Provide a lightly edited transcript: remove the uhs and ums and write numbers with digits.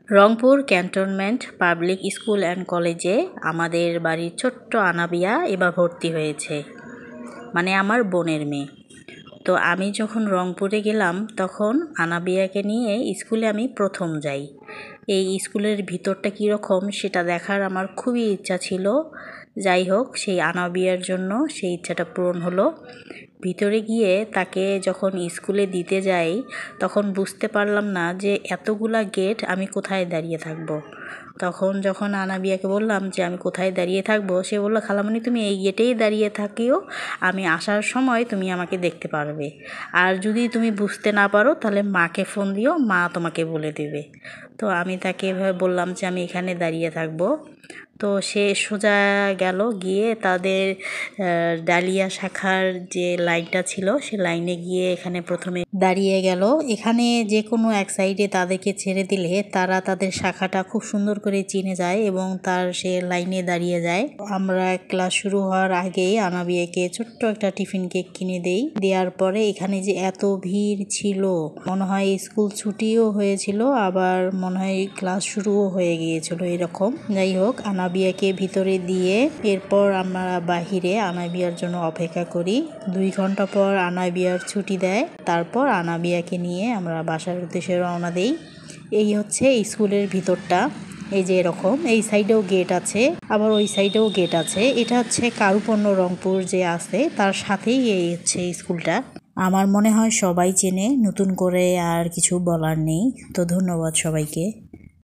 Rangpur cantonment public school and কলেজে আমাদের বাড়ির ছোট্ট আনাবিয়া এবার ভর্তি হয়েছে, মানে আমার বোনের মেয়ে। তো আমি যখন রংপুরে গেলাম তখন আনাবিয়াকে নিয়ে স্কুলে আমি প্রথম যাই। এই স্কুলের ভিতরটা কীরকম সেটা দেখার আমার খুবই ইচ্ছা ছিল। যাই হোক, সেই আনাবিয়ার জন্য সেই ইচ্ছাটা পূরণ হলো। ভিতরে গিয়ে তাকে যখন স্কুলে দিতে যাই তখন বুঝতে পারলাম না যে এতগুলা গেট আমি কোথায় দাঁড়িয়ে থাকবো। তখন যখন আনাবিয়াকে বললাম যে আমি কোথায় দাঁড়িয়ে থাকবো, সে বললো খালামণি তুমি এই গেটেই দাঁড়িয়ে থাকিও, আমি আসার সময় তুমি আমাকে দেখতে পারবে, আর যদি তুমি বুঝতে না পারো তাহলে মাকে ফোন দিও, মা তোমাকে বলে দেবে। তো আমি তাকে এভাবে বললাম যে আমি এখানে দাঁড়িয়ে থাকবো। তো সে সোজা গেল, গিয়ে তাদের ডালিয়া শাখার যে লাইনটা ছিল সে লাইনে গিয়ে এখানে প্রথমে দাঁড়িয়ে গেল। এখানে যে কোনো এক সাইডে তাদেরকে ছেড়ে দিলে তারা তাদের শাখাটা খুব সুন্দর করে চিনে যায় এবং তার সে লাইনে দাঁড়িয়ে যায়। আমরা ক্লাস শুরু হওয়ার আগেই আনাবিয়াকে ছোট্ট একটা টিফিন কেক কিনে দেই। দেওয়ার পরে এখানে যে এত ভিড় ছিল, মনে হয় স্কুল ছুটিও হয়েছিল, আবার মনে হয় ক্লাস শুরুও হয়ে গিয়েছিল এরকম। যাই হোক, আনাবিয়াকে ভিতরে দিয়ে এরপর আমরা বাহিরে আনাবিয়ার জন্য অপেক্ষা করি। 2 ঘন্টা পর আনাবিয়ার ছুটি দেয়, তারপর আনাবিয়াকে নিয়ে আমরা বাসার উদ্দেশ্যে রওনা দেই। এই হচ্ছে স্কুলের ভিতরটা। এই যে এরকম, এই সাইডেও গেট আছে, আবার ওই সাইডেও গেট আছে। এটা হচ্ছে কারুপণ্য রংপুর যে আছে তার সাথেই এই হচ্ছে স্কুলটা। আমার মনে হয় সবাই চেনে, নতুন করে আর কিছু বলার নেই। তো ধন্যবাদ সবাইকে।